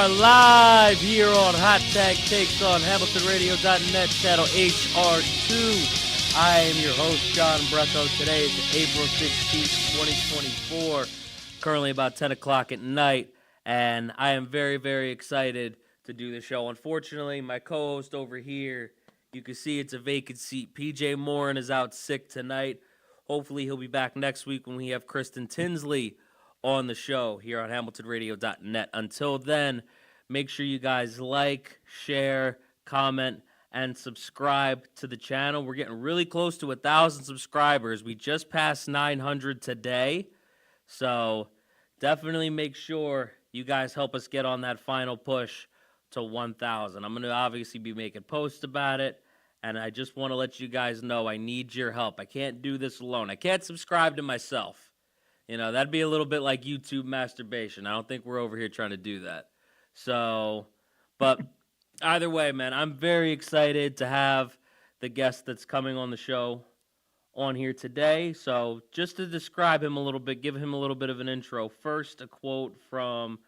are live here on Hot Tag Takes on HamiltonRadio.net, channel HR2. I am your host, John BRECKO. Today is April 16th, 2024, currently about 10 o'clock at night, and I am very, very excited to do the show. Unfortunately, my co-host over here, you can see it's a vacant seat. PJ Morin is out sick tonight. Hopefully he'll be back next week when we have Kristen Tinsley on the show here on HamiltonRadio.net. Until then, make sure you guys like, share, comment, and subscribe to the channel. We're getting really close to 1,000 subscribers. We just passed 900 today, so definitely make sure you guys help us get on that final push to 1,000. I'm going to obviously be making posts about it, and I just want to let you guys know I need your help. I can't do this alone. I can't subscribe to myself. You know, that'd be a little bit like YouTube masturbation. I don't think we're over here trying to do that. So, but either way, man, I'm very excited to have the guest that's coming on the show on here today. So just to describe him a little bit, give him a little bit of an intro. First, a quote from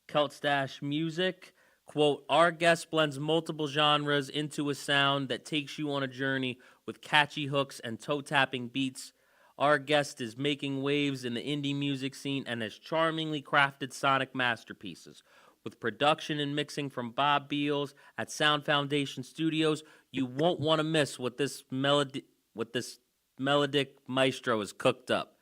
Celtstash Music. Quote, "Our guest blends multiple genres into a sound that takes you on a journey with catchy hooks and toe-tapping beats. Our guest is making waves in the indie music scene and has charmingly crafted sonic masterpieces. With production and mixing from Bob Beals at Sound Foundation Studios, you won't want to miss what this melodic maestro has cooked up.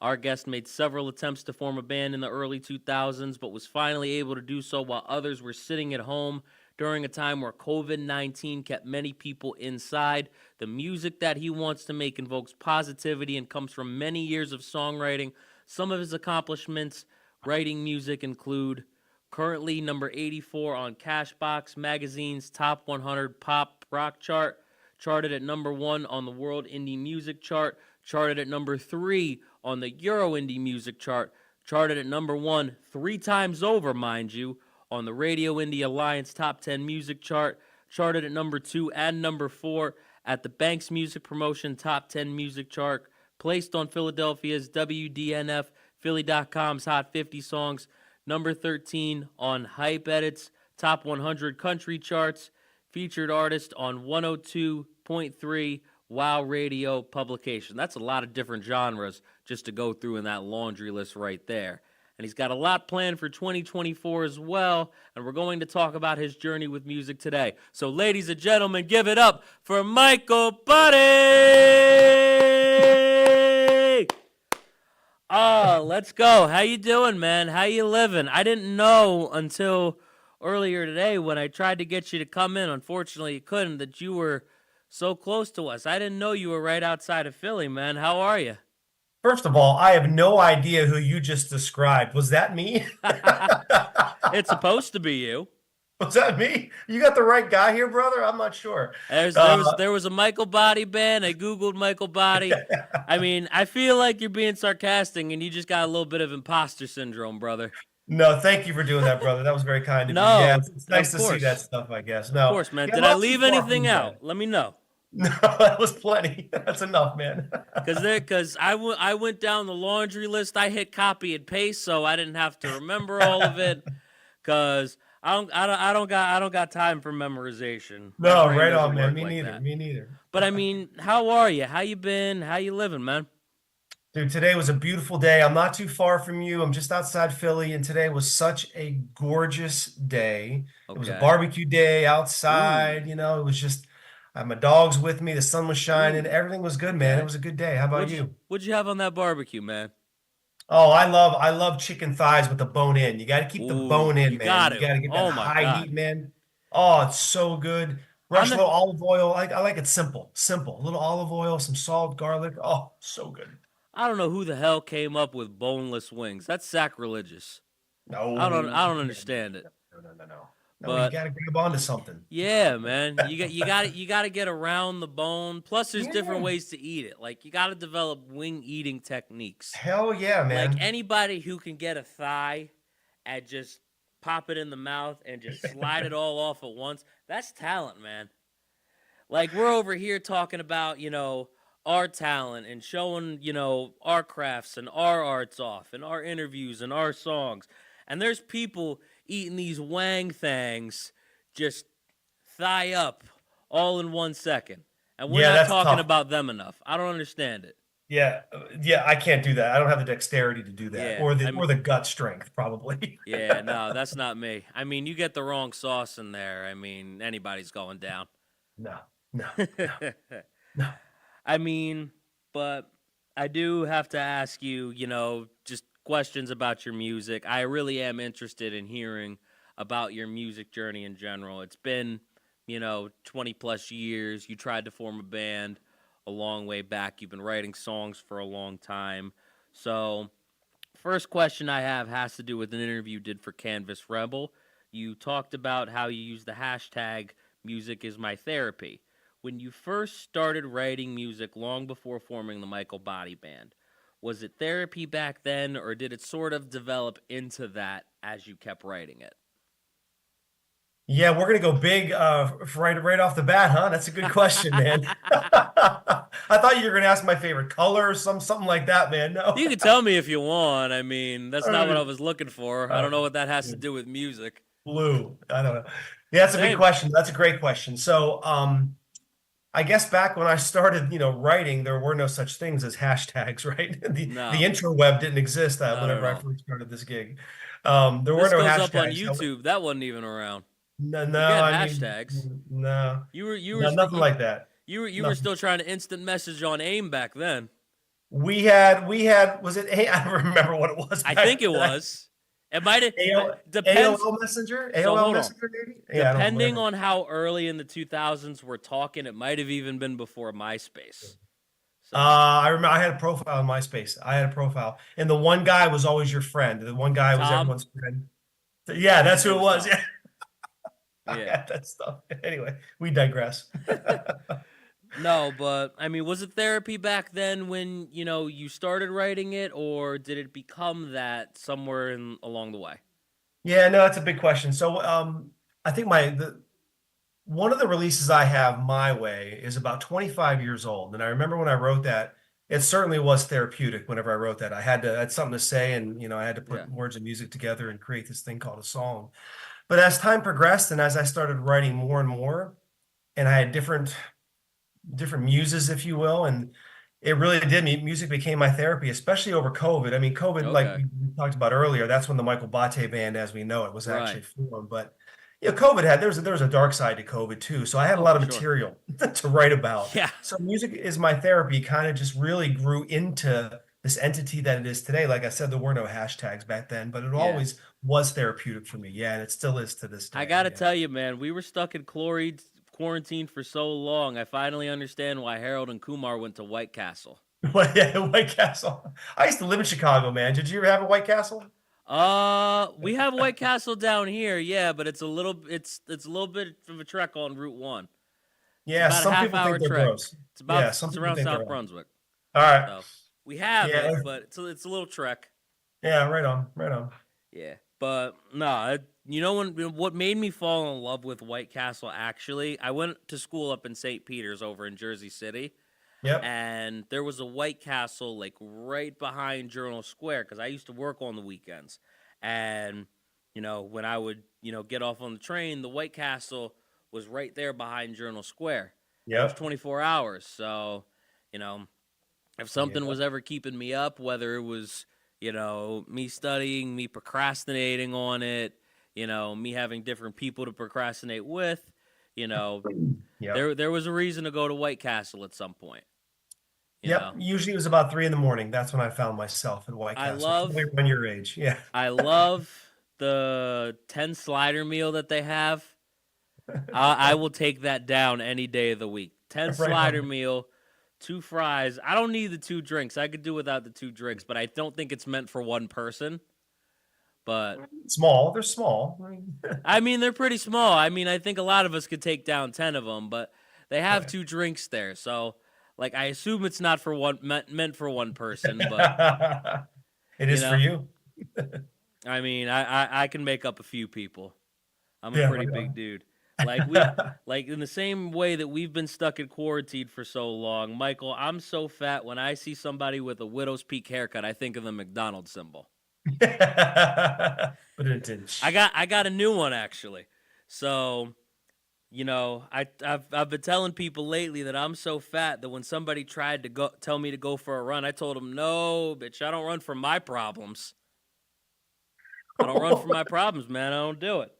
Our guest made several attempts to form a band in the early 2000s, but was finally able to do so while others were sitting at home during a time where COVID-19 kept many people inside. The music that he wants to make invokes positivity and comes from many years of songwriting. Some of his accomplishments writing music include currently number 84 on Cashbox Magazine's Top 100 Pop Rock Chart, charted at number 1 on the World Indie Music Chart, charted at number 3 on the Euro Indie Music Chart, charted at number 1 3 times over, mind you, on the Radio Indie Alliance Top 10 Music Chart, charted at number 2 and number 4 at the Banks Music Promotion Top 10 Music Chart, placed on Philadelphia's WDNF Philly.com's Hot 50 Songs, number 13 on Hype Edit's Top 100 Country Charts, featured artist on 102.3 Wow Radio publication." That's a lot of different genres just to go through in that laundry list right there. And he's got a lot planned for 2024 as well, and we're going to talk about his journey with music today. So, ladies and gentlemen, give it up for Michael BOTTE! Oh, let's go. How you doing, man? How you living? I didn't know until earlier today when I tried to get you to come in. Unfortunately, you couldn't, that you were so close to us. I didn't know you were right outside of Philly, man. How are you? First of all, I have no idea who you just described. Was that me? It's supposed to be you. Was that me? You got the right guy here, brother? I'm not sure. There was a Michael BOTTE band. I Googled Michael BOTTE. I mean, I feel like you're being sarcastic and you just got a little bit of imposter syndrome, brother. No, thank you for doing that, brother. That was very kind of you. No, Yeah, it's nice to course. see that stuff, I guess. Of course, man. Did I leave anything out? Let me know. No, that was plenty. That's enough, man. Because I went down the laundry list. I hit copy and paste, so I didn't have to remember all of it. Because I don't got time for memorization. No, right on, man. Me like neither. that. Me neither. But I mean, how are you? How you been? How you living, man? Dude, today was a beautiful day. I'm not too far from you. I'm just outside Philly, and today was such a gorgeous day. Okay. It was a barbecue day outside. Ooh. You know, it was just. I had my dogs with me. The sun was shining. Ooh. Everything was good, man. Okay. It was a good day. How about you? What'd you have on that barbecue, man? Oh, I love chicken thighs with the bone in. You got to keep the bone in, man. You got to get that high heat, man. Oh, it's so good. Brush a little olive oil. I like it simple. Simple. A little olive oil, some salt, garlic. Oh, so good. I don't know who the hell came up with boneless wings. That's sacrilegious. No. I don't understand it. No. But you gotta grab onto something. Yeah, man. You gotta get around the bone. Plus, there's different ways to eat it. Like, you gotta develop wing eating techniques. Hell yeah, man. Like, anybody who can get a thigh and just pop it in the mouth and just slide it all off at once, that's talent, man. Like, we're over here talking about, you know, our talent and showing, you know, our crafts and our arts off and our interviews and our songs. And there's people eating these wang things, just thigh up, all in 1 second. And we're not talking about them enough. I don't understand it. Yeah, yeah, I can't do that. I don't have the dexterity to do that, Yeah, or the gut strength, probably. Yeah, no, that's not me. I mean, you get the wrong sauce in there. I mean, anybody's going down. No, no, no, no. I mean, but I do have to ask you, just questions about your music. I really am interested in hearing about your music journey in general. It's been, 20 plus years. You tried to form a band a long way back. You've been writing songs for a long time. So, first question I have has to do with an interview you did for Canvas Rebel. You talked about how you use the hashtag music is my therapy. When you first started writing music long before forming the Michael BOTTE Band, was it therapy back then, or did it sort of develop into that as you kept writing it? Yeah, we're gonna go big right off the bat, huh? That's a good question, man. I thought you were gonna ask my favorite color or something like that, man. No. You can tell me if you want. I mean, that's not what I was looking for. I don't know what that has to do with music. Blue. I don't know. Yeah, that's a big question. That's a great question. So, I guess back when I started, writing, there were no such things as hashtags, right? The intraweb didn't exist whenever I first started this gig. There were no hashtags. This goes up on YouTube. That wasn't even around. No, hashtags. No, you were nothing like that. You were still trying to instant message on AIM back then. We had was it? Hey, I don't remember what it was. I think it was. It might have depends. AOL Messenger. AOL Messenger, maybe. Yeah, depending on how early in the 2000s we're talking, it might have even been before MySpace. So. I remember I had a profile on MySpace. And the one guy was always your friend. The one guy was everyone's friend. Yeah, that's who it was. Yeah. Yeah, that stuff. Anyway, we digress. No, but I mean, was it therapy back then when you started writing it, or did it become that somewhere along the way? Yeah, no, that's a big question. So, I think one of the releases I have, My Way, is about 25 years old, and I remember when I wrote that, it certainly was therapeutic. Whenever I wrote that, I had something to say, and I had to put words and music together and create this thing called a song. But as time progressed and as I started writing more and more, and I had different muses, if you will, and it really did. Music became my therapy, especially over COVID. I mean, COVID, like we talked about earlier, that's when the Michael BOTTE Band, as we know it, was actually formed. But COVID there was a dark side to COVID too. So I had a lot of material to write about. Yeah. So music is my therapy. Kind of just really grew into this entity that it is today. Like I said, there were no hashtags back then, but it always was therapeutic for me. Yeah, and it still is to this day. I gotta tell you, man, we were stuck in quarantine for so long. I finally understand why Harold and Kumar went to White Castle. White Castle. I used to live in Chicago, man. Did you ever have a White Castle? We have White Castle down here, yeah, but it's a little bit of a trek on Route 1. Yeah, some people think they're gross. It's around South Brunswick. All right. So we have it, but it's a little trek. Yeah, right on. Yeah, but no, what made me fall in love with White Castle, actually, I went to school up in St. Peter's over in Jersey City. Yep. And there was a White Castle like right behind Journal Square because I used to work on the weekends. And, when I would, get off on the train, the White Castle was right there behind Journal Square. Yeah. It was 24 hours. So, if something was ever keeping me up, whether it was, me studying, me procrastinating on it, me having different people to procrastinate with, there was a reason to go to White Castle at some point. Usually it was about 3 a.m. That's when I found myself at White Castle. When your age, yeah. I love the 10 slider meal that they have. I will take that down any day of the week. 10 slider meal, 2 fries. I don't need the 2 drinks. I could do without the 2 drinks, but I don't think it's meant for one person. But they're small. I mean, they're pretty small. I mean, I think a lot of us could take down 10 of them, but they have 2 drinks there. So, I assume it's not meant for one person, but it is for you. I mean, I can make up a few people. I'm a pretty big dude. In the same way that we've been stuck in quarantine for so long, Michael, I'm so fat when I see somebody with a widow's peak haircut, I think of the McDonald's symbol. But it didn't. I got a new one actually. So, I've been telling people lately that I'm so fat that when somebody tried to go tell me to go for a run, I told them, "No, bitch, I don't run from my problems. I don't run from my problems, man. I don't do it."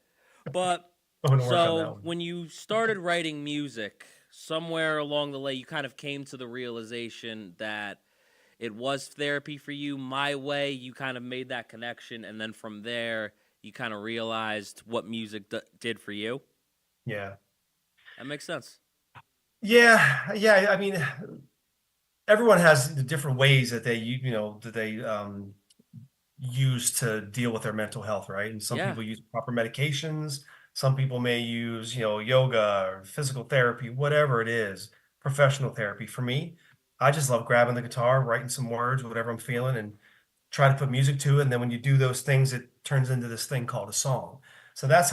But I'm gonna work on that so one. when you started writing music, somewhere along the way, you kind of came to the realization that it was therapy for you. My way, you kind of made that connection, and then from there, you kind of realized what music did for you. Yeah. That makes sense. Yeah, yeah. I mean, everyone has the different ways that they use to deal with their mental health, right? And some Yeah. people use proper medications. Some people may use, yoga or physical therapy, whatever it is, professional therapy. For me, I just love grabbing the guitar, writing some words, whatever I'm feeling, and try to put music to it. And then when you do those things, it turns into this thing called a song. So that's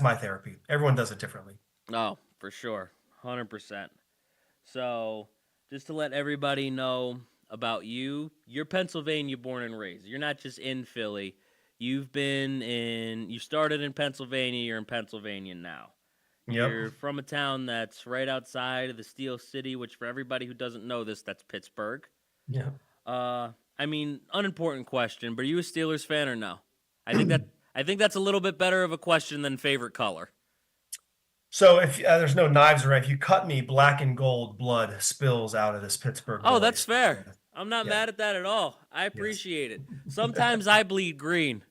my therapy. Everyone does it differently. Oh, for sure. 100%. So, just to let everybody know about you, you're Pennsylvania born and raised. You're not just in Philly. You started in Pennsylvania, you're in Pennsylvania now. Yep. You're from a town that's right outside of the Steel City, which for everybody who doesn't know this, that's Pittsburgh. Yeah. I mean, unimportant question, but are you a Steelers fan or no? I think that I think that's a little bit better of a question than favorite color. So if there's no knives around, if you cut me, black and gold blood spills out of this Pittsburgh Oh, that's boy. fair. Yeah. I'm not Yeah. mad at that at all. I Yes. appreciate it. Sometimes I bleed green.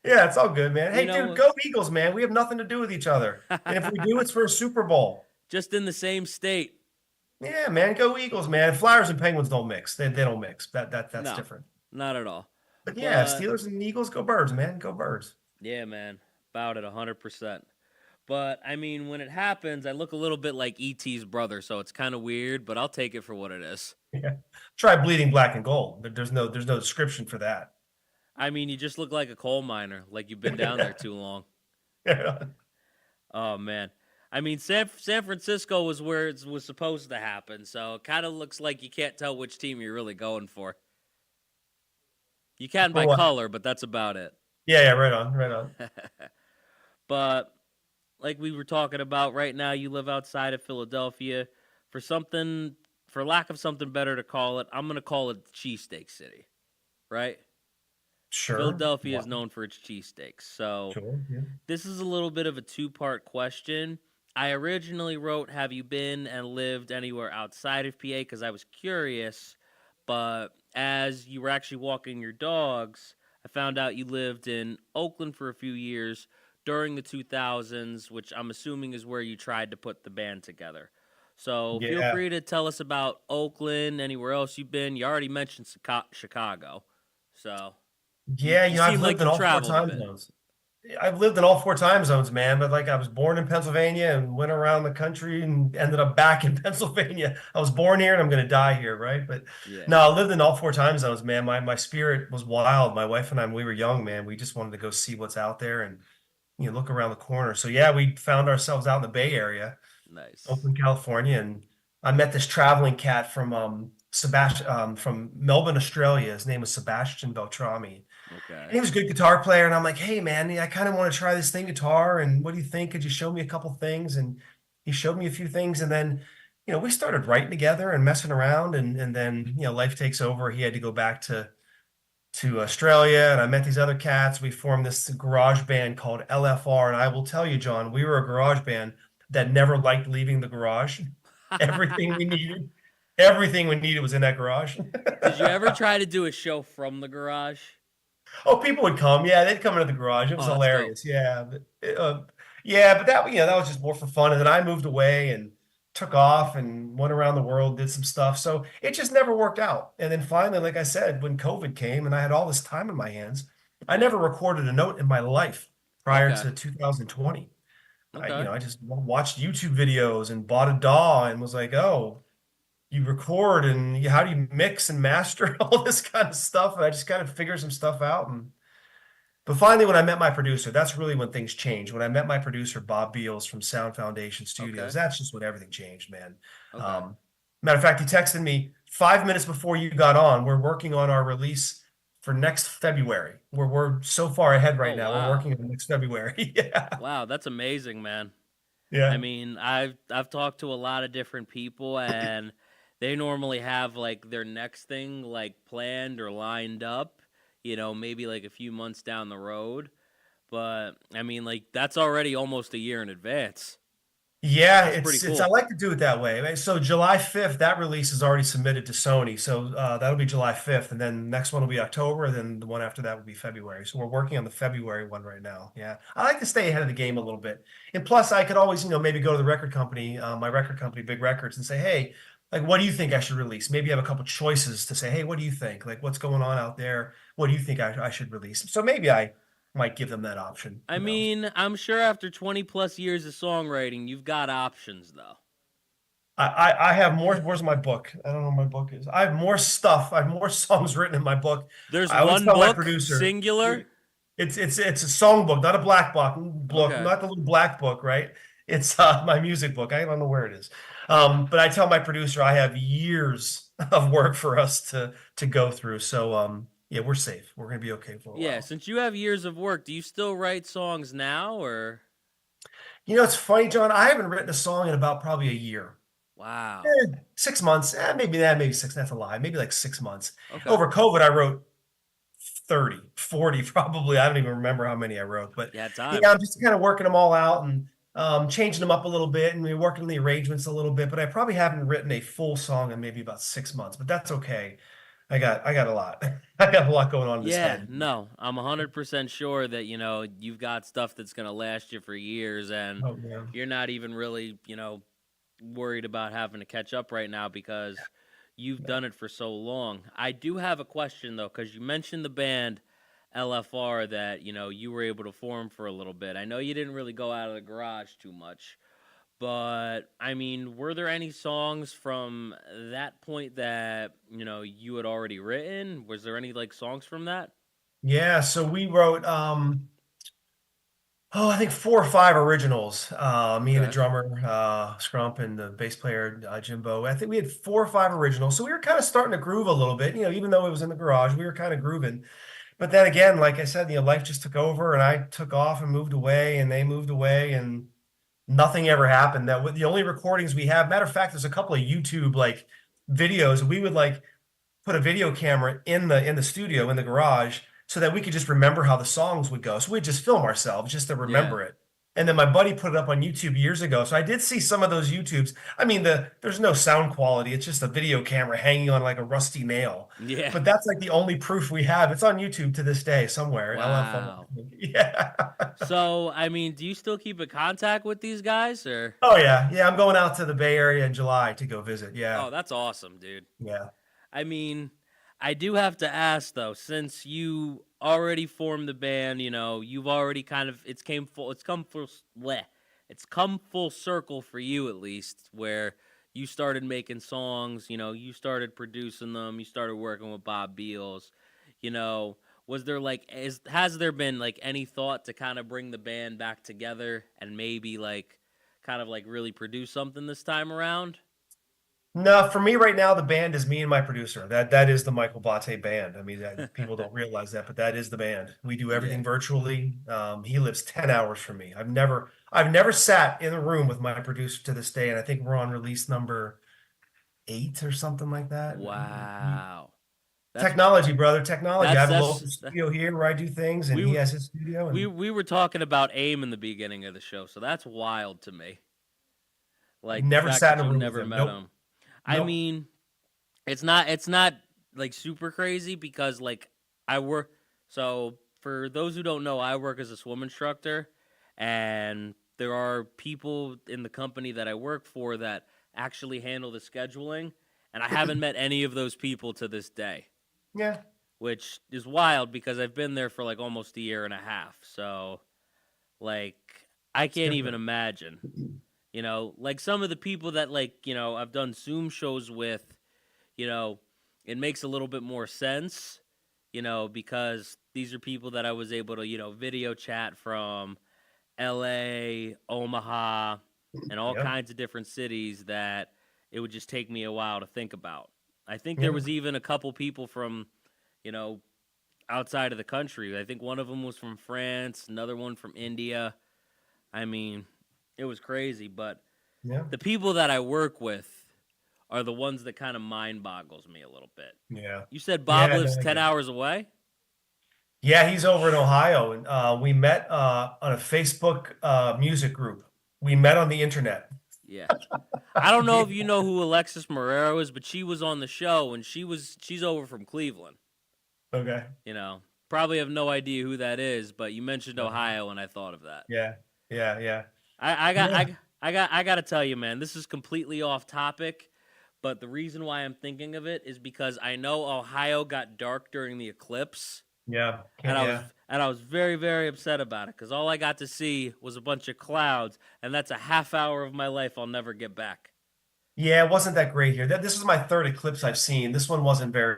Yeah, it's all good, man. You Hey, know dude, what? go Eagles, man. We have nothing to do with each other. And if we do, it's for a Super Bowl. Just in the same state. Yeah, man, go Eagles, man. Flyers and Penguins don't mix. They don't mix. That's No, different. not at all. But yeah, But Steelers and Eagles, go Birds, man. Go Birds. yeah, man, about it 100%. But I mean, when it happens, I look a little bit like ET's brother, so it's kind of weird, but I'll take it for what it is. Yeah. Try bleeding black and gold. There's no description for that. I mean, you just look like a coal miner, like you've been down there too long. Yeah. Oh man. I mean, San Francisco was where it was supposed to happen, so it kind of looks like you can't tell which team you're really going for. You can For by what? color, but that's about it. Yeah, yeah, right on, right on. But like we were talking about right now, you live outside of Philadelphia. For something, for lack of something better to call it, I'm gonna call it Cheesesteak City, right? Sure. Philadelphia is What? known for its cheesesteaks. So Sure. Yeah. this is a little bit of a two-part question. I originally wrote, "Have you been and lived anywhere outside of PA?" Because I was curious, but as you were actually walking your dogs, I found out you lived in Oakland for a few years during the 2000s, which I'm assuming is where you tried to put the band together. So feel Yeah. free to tell us about Oakland, anywhere else you've been. You already mentioned Chicago, so you, Yeah, you I've seem lived like in you've all four traveled a time bit. zones. I've lived in all four time zones, man. But like, I was born in Pennsylvania and went around the country and ended up back in Pennsylvania. I was born here and I'm gonna die here, right? But Yeah, no, I lived in all four time zones, man. My spirit was wild. My wife and I, when we were young, man, we just wanted to go see what's out there and look around the corner. So yeah, we found ourselves out in the Bay Area, nice. Oakland, California, and I met this traveling cat from Sebastian from Melbourne, Australia. His name was Sebastian Beltrami. And Okay. he was a good guitar player, and I'm like, hey man, I kind of want to try this thing guitar, and what do you think? Could you show me a couple things? And he showed me a few things, and then we started writing together and messing around, and then life takes over. He had to go back to Australia, and I met these other cats. We formed this garage band called LFR, and I will tell you, John, we were a garage band that never liked leaving the garage. Everything we needed, everything we needed was in that garage. Did you ever try to do a show from the garage? Oh, people would come. Yeah, they'd come into the garage. It was Oh, that's dope. hilarious. Yeah, but that was just more for fun. And then I moved away and took off and went around the world, did some stuff. So it just never worked out. And then finally, like I said, when COVID came and I had all this time in my hands, I Yeah. never recorded a note in my life prior Okay. to 2020. Okay. I just watched YouTube videos and bought a DAW and was like, oh, you record and how do you mix and master all this kind of stuff? And I just kind of figured some stuff out. But finally, when I met my producer, that's really when things changed. When I met my producer, Bob Beals from Sound Foundation Studios, Okay. that's just when everything changed, man. Okay. Um, Matter of fact, he texted me 5 minutes before you got on. We're working on our release for next February. We're so far ahead right Oh, now. We're wow. working on next February. Yeah. Wow, that's amazing, man. I Yeah. mean, I've talked to a lot of different people, and they normally have like their next thing like planned or lined up, maybe like a few months down the road. But I mean, like that's already almost a year in advance. Yeah, That's pretty I cool. like to do it that way. So July 5th, that release is already submitted to Sony. So that'll be July 5th, and then the next one will be October, and then the one after that will be February. So we're working on the February one right now. Yeah. I like to stay ahead of the game a little bit. And plus I could always, maybe go to the record company, my record company, Big Records, and say, "Hey, like what do you think I should release?" Maybe have a couple choices to say, "Hey, what do you think? Like what's going on out there? What do you think I should release?" So maybe I might give them that option. I Who knows? mean, I'm sure after 20 plus years of songwriting, you've got options though. I have more. Where's my book? I don't know where my book is. I have more stuff. I have more songs written in my book. There's I always one tell my book, producer, singular. it's a song book, not a black book, Okay. not the little black book, right? It's my music book. I don't know where it is. But I tell my producer I have years of work for us to go through. So yeah, we're safe. We're gonna be okay for a Yeah, while. since you have years of work, do you still write songs now or? It's funny, John. I haven't written a song in about probably a year. Wow. 6 months. Maybe six. That's a lie. Maybe like 6 months. Okay. Over COVID, I wrote 30, 40, probably. I don't even remember how many I wrote. But Yeah, yeah, time. I'm just kind of working them all out and changing them up a little bit and we're working on the arrangements a little bit. But I probably haven't written a full song in maybe about 6 months. But that's okay. I got a lot. I got a lot going on in this Yeah, head. no, I'm 100% sure that, you've got stuff that's going to last you for years and Oh yeah. you're not even really, worried about having to catch up right now because you've Yeah. done it for so long. I do have a question though, because you mentioned the band LFR that, you were able to form for a little bit. I know you didn't really go out of the garage too much. But I mean, were there any songs from that point that, you had already written? Was there any like songs from that? Yeah, so we wrote I think 4 or 5 originals. Me and the Okay. drummer, Scrump, and the bass player, Jimbo. I think we had 4 or 5 originals. So we were kind of starting to groove a little bit. Even though it was in the garage, we were kind of grooving. But then again, like I said, life just took over, and I took off and moved away, and they moved away, and nothing ever happened. The only recordings we have, matter of fact, there's a couple of YouTube like videos. We would like put a video camera in the studio in the garage so that we could just remember how the songs would go. So we'd just film ourselves just to Yeah. remember it. And then my buddy put it up on YouTube years ago. So I did see some of those YouTubes. I mean, there's no sound quality. It's just a video camera hanging on like a rusty nail. Yeah. But that's like the only proof we have. It's on YouTube to this day somewhere. LFR. Wow. Yeah. So, I mean, do you still keep in contact with these guys or? Oh yeah. Yeah. I'm going out to the Bay Area in July to go visit. Yeah. Oh, that's awesome, dude. Yeah. I mean, I do have to ask though, since you already formed the band, you've already kind of it's come full circle for you at least, where you started making songs, you started producing them, you started working with Bob Beals, you know, was there like has there been like any thought to kind of bring the band back together and maybe like kind of like really produce something this time around? No, for me right now, the band is me and my producer. That is the Michael BOTTE band. I mean, people don't realize that, but that is the band. We do Yeah. everything virtually. He lives 10 hours from me. I've never sat in a room with my producer to this day, and I think we're on release number 8 or something like that. Wow. That's Technology, brother, technology. I have a local that's studio here where I do things, and we he were has his studio. we And we were talking about AIM in the beginning of the show, so that's wild to me. Like the never fact sat that in a you've room with never him. met Nope, him. I nope. mean, it's not like super crazy because like I work so for those who don't know, I work as a swim instructor and there are people in the company that I work for that actually handle the scheduling and I haven't met any of those people to this day, Yeah, which is wild because I've been there for like almost a year and a half. So like I it's can't even different. imagine. Like some of the people that like, I've done Zoom shows with, you know, it makes a little bit more sense, because these are people that I was able to, video chat from LA, Omaha, and all Yeah, kinds of different cities that it would just take me a while to think about. I think there yeah. was even a couple people from, you know, outside of the country. I think one of them was from France, another one from India. I mean, it was crazy, but the people that I work with are the ones that kind of mind boggles me a little bit. Yeah. You said Bob lives 10 hours away? Yeah, he's over in Ohio, and we met on a Facebook music group. We met on the internet. Yeah. I don't know if you know who Alexis Marrero is, but she was on the show, and she's over from Cleveland. Okay. You know, probably have no idea who that is, but you mentioned Ohio, and I thought of that. Yeah. I got to tell you, man, this is completely off topic, but the reason why I'm thinking of it is because I know Ohio got dark during the eclipse. Yeah. And I was very, very upset about it because all I got to see was a bunch of clouds, and that's a half hour of my life I'll never get back. Yeah, it wasn't that great here. This is my third eclipse I've seen. This one wasn't very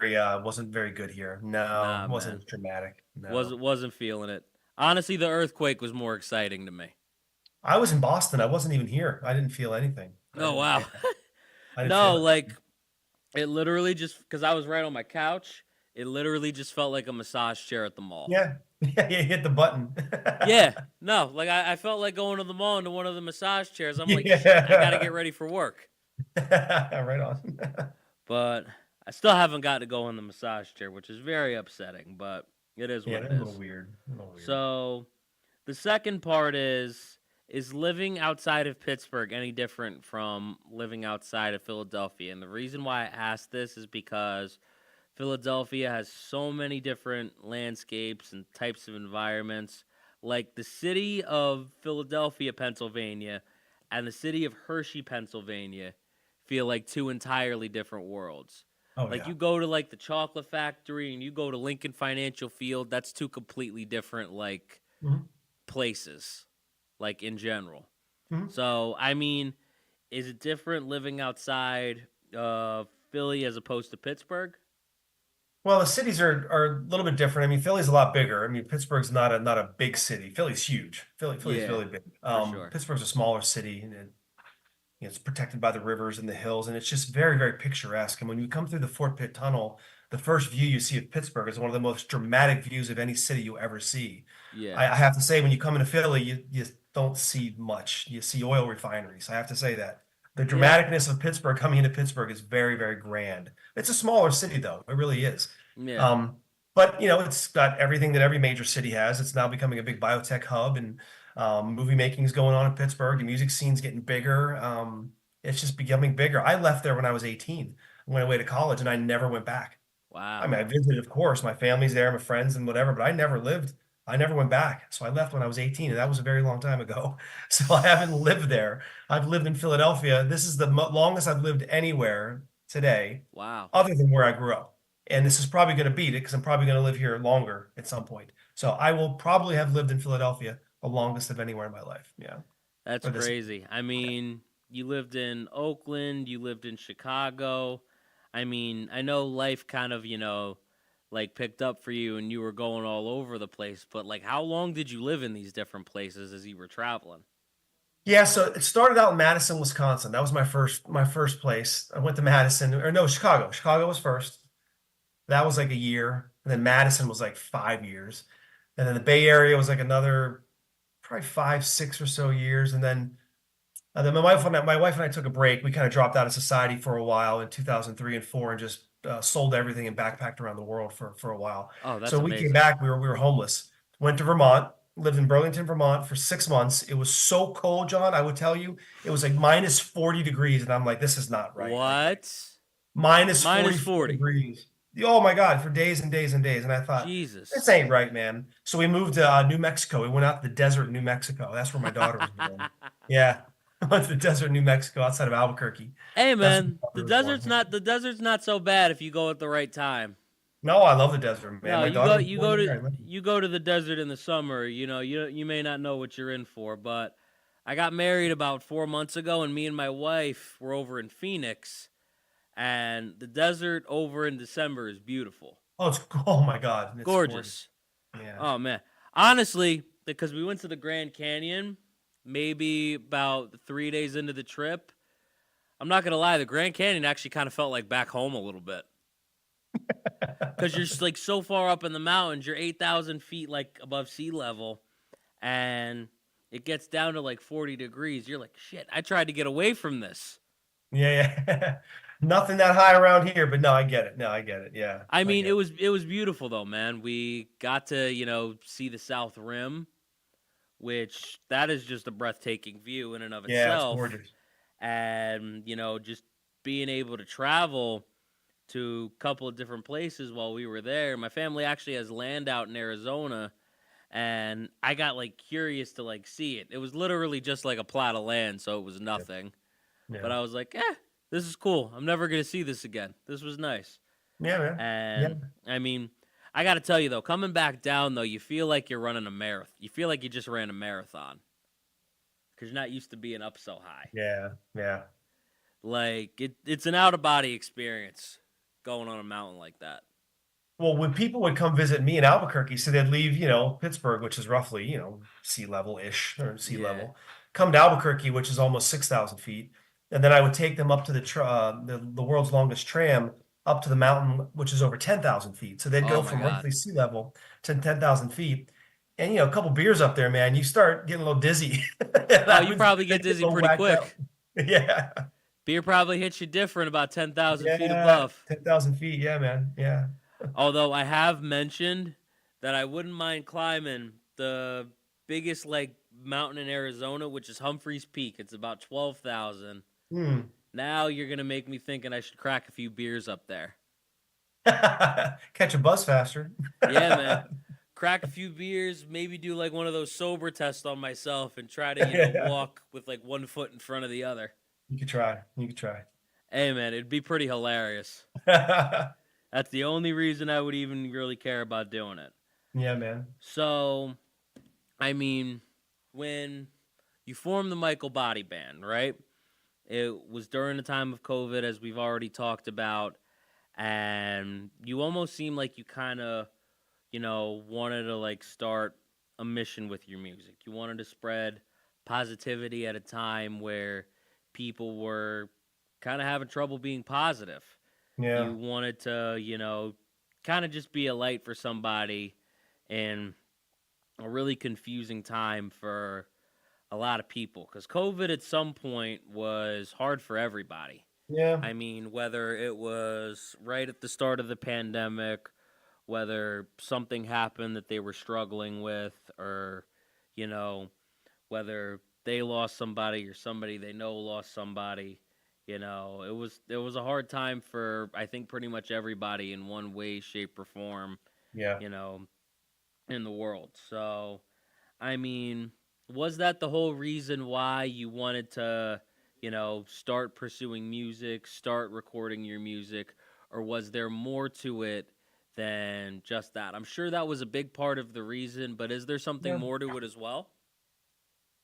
good here. No, it wasn't as dramatic. No. Wasn't feeling it. Honestly, the earthquake was more exciting to me. I was in Boston. I wasn't even here. I didn't feel anything. Oh, wow. No, like, it literally just, because I was right on my couch, it literally just felt like a massage chair at the mall. Yeah. Yeah, you hit the button. Yeah. No, like, I felt like going to the mall into one of the massage chairs. I'm like, shit, I got to get ready for work. Right on. But I still haven't got to go in the massage chair, which is very upsetting, but it is what it is. A little weird. So the second part is living outside of Pittsburgh any different from living outside of Philadelphia? And the reason why I asked this is because Philadelphia has so many different landscapes and types of environments. Like the city of Philadelphia, Pennsylvania, and the city of Hershey, Pennsylvania feel like two entirely different worlds. You go to like the chocolate factory and you go to Lincoln Financial Field, that's two completely different places, like in general. Mm-hmm. So, I mean, is it different living outside Philly as opposed to Pittsburgh? Well, the cities are a little bit different. I mean, Philly's a lot bigger. I mean, Pittsburgh's not a big city. Philly's huge. Philly's really big. Sure. Pittsburgh's a smaller city, and it's protected by the rivers and the hills, and it's just very, very picturesque. And when you come through the Fort Pitt Tunnel, the first view you see of Pittsburgh is one of the most dramatic views of any city you ever see. Yeah. I have to say, when you come into Philly, you don't see much. You see oil refineries. I have to say that. The dramaticness of Pittsburgh coming into Pittsburgh is very, very grand. It's a smaller city, though. It really is. Yeah. But, it's got everything that every major city has. It's now becoming a big biotech hub, and movie making is going on in Pittsburgh. The music scene's getting bigger. It's just becoming bigger. I left there when I was 18. I went away to college, and I never went back. Wow. I mean, I visited, of course. My family's there, my friends and whatever, but I never went back. So I left when I was 18, and that was a very long time ago. So I haven't lived there. I've lived in Philadelphia. This is the longest I've lived anywhere today. Wow. Other than where I grew up. And this is probably going to beat it because I'm probably going to live here longer at some point. So I will probably have lived in Philadelphia the longest of anywhere in my life. Yeah. That's crazy. I mean, you lived in Oakland, you lived in Chicago. I mean, I know life kind of, picked up for you and you were going all over the place, but how long did you live in these different places as you were traveling? Yeah, so it started out in Madison, Wisconsin. That was my first place. I went to Madison, or no, Chicago. Chicago was first. That was like a year. And then Madison was like 5 years. And then the Bay Area was like another probably 5, 6 or so years. And then my wife and I took a break. We kind of dropped out of society for a while in 2003 and 4 and just sold everything and backpacked around the world for a while. Oh, that's so amazing. We came back. We were homeless. Went to Vermont. Lived in Burlington, Vermont for 6 months. It was so cold, John. I would tell you, it was like minus 40 degrees, and I'm like, this is not right. What? Minus 40 degrees. Oh my God, for days and days and days. And I thought, Jesus, this ain't right, man. So we moved to New Mexico. We went out to the desert in New Mexico. That's where my daughter was born. Yeah. I went to the desert in New Mexico outside of Albuquerque. Hey man, the desert's not so bad if you go at the right time. No, I love the desert, man. No, you go to the desert in the summer, you may not know what you're in for, but I got married about 4 months ago, and me and my wife were over in Phoenix, and the desert over in December is beautiful. Oh my God. It's gorgeous. Yeah. Oh man. Honestly, because we went to the Grand Canyon maybe about 3 days into the trip, I'm not going to lie, the Grand Canyon actually kind of felt like back home a little bit. Because you're like so far up in the mountains, you're 8,000 feet like above sea level, and it gets down to like 40 degrees. You're like, shit, I tried to get away from this. Yeah, yeah. Nothing that high around here, but no, I get it. No, I get it. Yeah, I I mean, get it. it was beautiful though, man. We got to, see the South Rim, which that is just a breathtaking view in and of Yeah, it's itself. gorgeous. And, just being able to travel to a couple of different places while we were there. My family actually has land out in Arizona, and I got like curious to like see it. It was literally just like a plot of land, so it was Yeah, nothing. But yeah, I was like, this is cool. I'm never gonna see this again. This was nice. yeah, man. Yeah. And I mean, I got to tell you though, coming back down though, you feel like you're running a marathon. You feel like you just ran a marathon because you're not used to being up so high. Yeah, yeah. Like it's an out of body experience going on a mountain like that. Well, when people would come visit me in Albuquerque, so they'd leave, Pittsburgh, which is roughly, sea level-ish or sea Yeah. level, come to Albuquerque, which is almost 6,000 feet, and then I would take them up to the world's longest tram up to the mountain, which is over 10,000 feet. So they'd Oh go my from god. roughly sea level to 10,000 feet, and a couple beers up there, man, you start getting a little dizzy. And Oh, you probably I'd get get a dizzy little pretty whacked out. quick. Yeah, Beer probably hits you different about 10,000 feet yeah, above. 10,000 feet, yeah, man, yeah. Although I have mentioned that I wouldn't mind climbing the biggest like mountain in Arizona, which is Humphreys Peak. It's about 12,000. Hmm. Now you're gonna make me thinking I should crack a few beers up there. Catch a bus faster. Yeah, man. Crack a few beers, maybe do like one of those sober tests on myself and try to, Yeah. walk with like one foot in front of the other. You could try. You could try. Hey, man, it'd be pretty hilarious. That's the only reason I would even really care about doing it. Yeah, man. So, I mean, when you formed the Michael Body Band, right? It was during the time of COVID, as we've already talked about, and you almost seemed like you kind of, wanted to like start a mission with your music. You wanted to spread positivity at a time where people were kind of having trouble being positive. Yeah. You wanted to, kind of just be a light for somebody in a really confusing time for a lot of people because COVID at some point was hard for everybody. Yeah. I mean, whether it was right at the start of the pandemic, whether something happened that they were struggling with, or, you know, whether they lost somebody or somebody they know lost somebody. It was a hard time for I think pretty much everybody in one way, shape, or form, Yeah. you know, in the world. So, I mean, was that the whole reason why you wanted to, start pursuing music, start recording your music, or was there more to it than just that? I'm sure that was a big part of the reason, but is there something Yeah. more to it as well?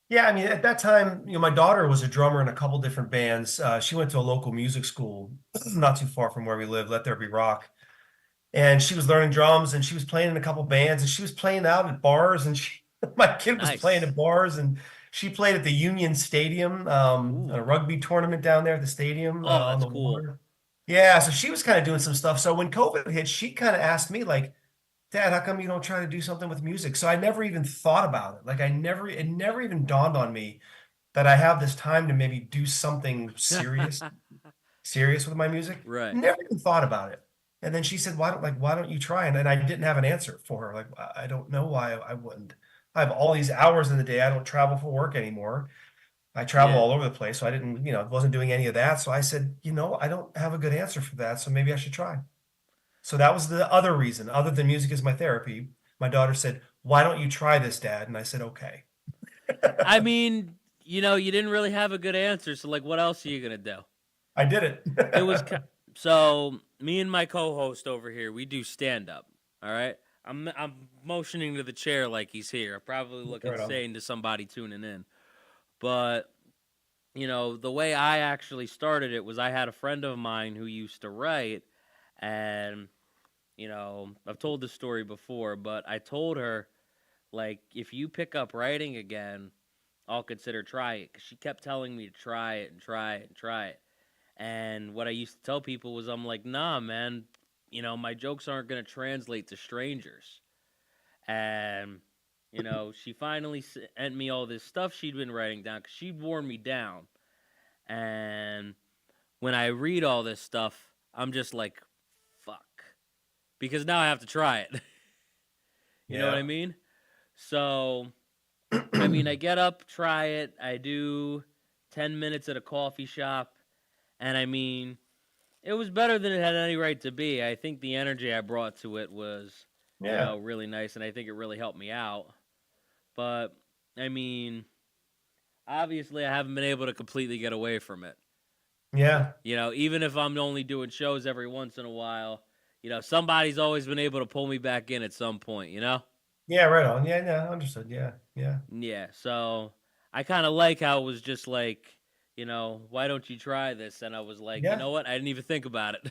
Yeah. I mean, at that time, my daughter was a drummer in a couple different bands. She went to a local music school not too far from where we live, Let There Be Rock. And she was learning drums and she was playing in a couple bands and she was playing out at bars and my kid was playing Nice. at bars and she played at the Union Stadium, a Ooh. rugby tournament down there at the stadium Oh, on that's the cool. water. Yeah, so she was kind of doing some stuff. So when COVID hit, she kind of asked me like, Dad, how come you don't try to do something with music? So I never even thought about it. Like it never even dawned on me that I have this time to maybe do something serious with my music. Right. Never even thought about it. And then she said, why don't you try? And then I didn't have an answer for her. Like, I don't know why I wouldn't. I have all these hours in the day. I don't travel for work anymore. I travel Yeah. all over the place. So I didn't, wasn't doing any of that. So I said, I don't have a good answer for that. So maybe I should try. So that was the other reason, other than music is my therapy. My daughter said, why don't you try this, Dad? And I said, okay. I mean, you didn't really have a good answer, so like what else are you going to do? I did It was it. so me and my co-host over here, we do stand up. All right, I'm motioning to the chair like he's here. I probably look Right on. insane to somebody tuning in, but the way I actually started it was I had a friend of mine who used to write, and I've told this story before, but I told her like if you pick up writing again, I'll consider try it because she kept telling me to try it and try it and try it. And what I used to tell people was, I'm like, nah, man, my jokes aren't going to translate to strangers. And, she finally sent me all this stuff she'd been writing down because she'd worn me down. And when I read all this stuff, I'm just like, fuck. Because now I have to try it. You know what I mean? So, I get up, try it. I do 10 minutes at a coffee shop. And it was better than it had any right to be. I think the energy I brought to it was, really nice. And I think it really helped me out. But, obviously I haven't been able to completely get away from it. Yeah. Even if I'm only doing shows every once in a while, somebody's always been able to pull me back in at some point, Yeah, right on. Yeah, understood. Yeah. Yeah, so I kind of like how it was just like, why don't you try this? And I was like, you know what? I didn't even think about it.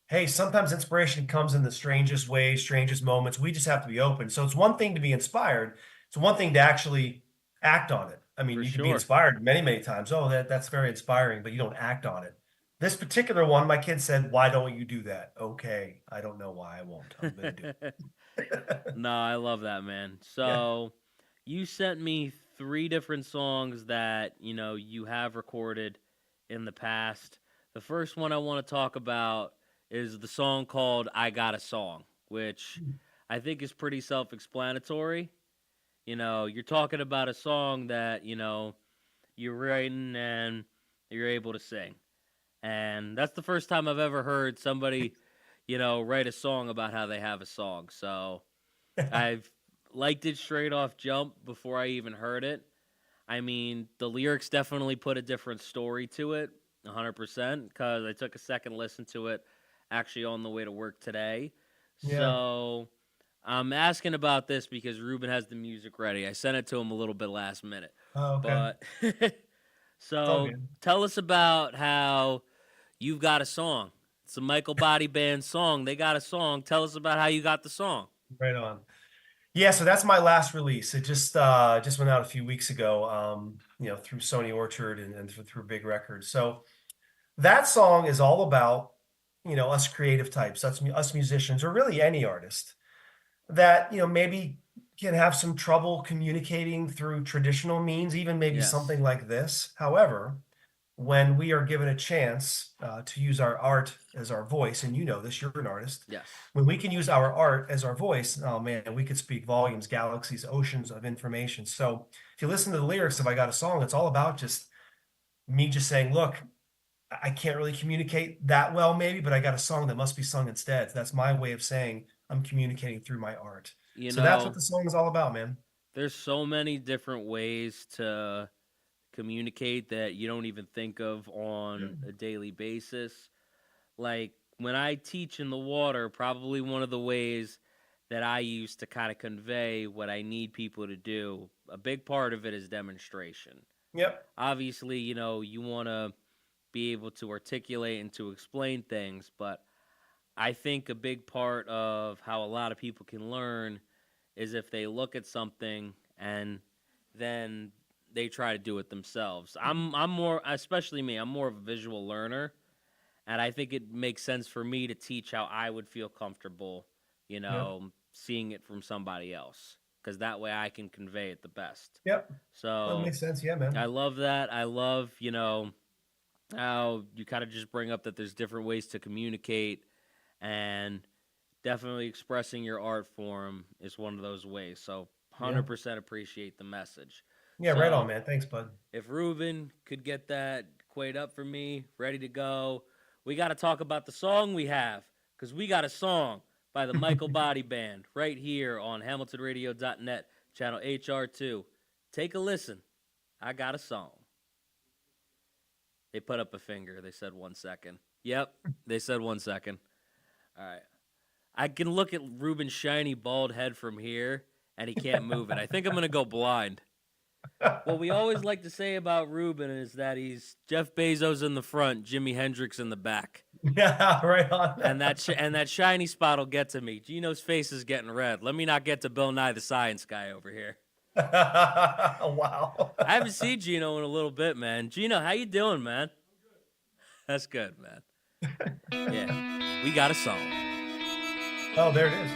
Hey, sometimes inspiration comes in the strangest ways, strangest moments. We just have to be open. So it's one thing to be inspired. It's one thing to actually act on it. You can be inspired many, many times. Oh, that's very inspiring, but you don't act on it. This particular one, my kid said, "Why don't you do that?" Okay, I don't know why I won't. I'm gonna do it. No, I love that, man. So you sent me 3 different songs that, you have recorded in the past. The first one I want to talk about is the song called I Got a Song, which I think is pretty self-explanatory. You're talking about a song that, you're writing and you're able to sing. And that's the first time I've ever heard somebody, write a song about how they have a song. So I've liked it straight off jump before I even heard it. The lyrics definitely put a different story to it, 100%, because I took a second listen to it actually on the way to work today. Yeah. So I'm asking about this because Ruben has the music ready. I sent it to him a little bit last minute. Oh, okay. But so tell us about how you've got a song. It's a Michael Body Band song. They got a song. Tell us about how you got the song. Right on. Yeah, so that's my last release. It just went out a few weeks ago, through Sony Orchard and through Big Records. So that song is all about, us creative types, us musicians, or really any artist that, maybe can have some trouble communicating through traditional means, even maybe something like this. However, when we are given a chance to use our art as our voice, and this, you're an artist. Yes. When we can use our art as our voice, oh man, we could speak volumes, galaxies, oceans of information. So if you listen to the lyrics of I Got a Song, it's all about just me just saying, look, I can't really communicate that well, maybe, but I got a song that must be sung instead. So that's my way of saying I'm communicating through my art. So that's what the song is all about, man. There's so many different ways to communicate that you don't even think of on a daily basis. Like when I teach in the water, probably one of the ways that I use to kind of convey what I need people to do, a big part of it is demonstration. Yep. Obviously, you want to be able to articulate and to explain things, but I think a big part of how a lot of people can learn is if they look at something and then they try to do it themselves. I'm more, especially me, I'm more of a visual learner, and I think it makes sense for me to teach how I would feel comfortable, seeing it from somebody else, because that way I can convey it the best. Yep. So that makes sense. Yeah, man. I love that. I love, how you kind of just bring up that there's different ways to communicate, and definitely expressing your art form is one of those ways. So 100% appreciate the message. Yeah, right on, man. Thanks, bud. If Ruben could get that queued up for me, ready to go, we got to talk about the song we have, because we got a song by the Michael Body Band right here on HamiltonRadio.net, channel HR2. Take a listen. I got a song. They put up a finger. They said 1 second. Yep, they said 1 second. All right. I can look at Ruben's shiny bald head from here, and he can't move it. I think I'm going to go blind. What we always like to say about Ruben is that he's Jeff Bezos in the front, Jimi Hendrix in the back. Yeah, right on. And that shiny spot will get to me. Gino's face is getting red. Let me not get to Bill Nye the Science Guy over here. Wow. I haven't seen Gino in a little bit, man. Gino, how you doing, man? That's good, man. Yeah, we got a song. Oh, there it is.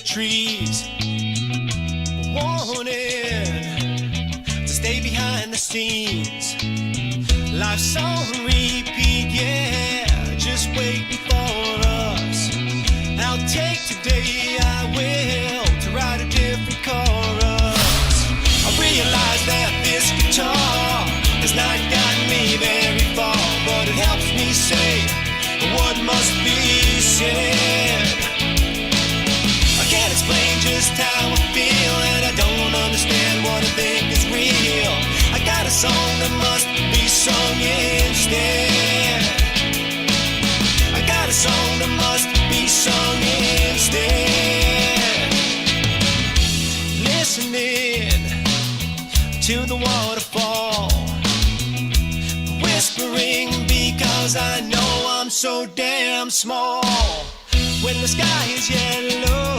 Trees wanting to stay behind the scenes. Life's on repeat, yeah, just waiting for us. I'll take today, I will, to write a different chorus. I realize that this guitar has not gotten me very far, but it helps me say what must be said. Can't explain just how I feel, and I don't understand what I think is real. I got a song that must be sung instead. I got a song that must be sung instead. Listening to the waterfall, whispering because I know I'm so damn small. When the sky is yellow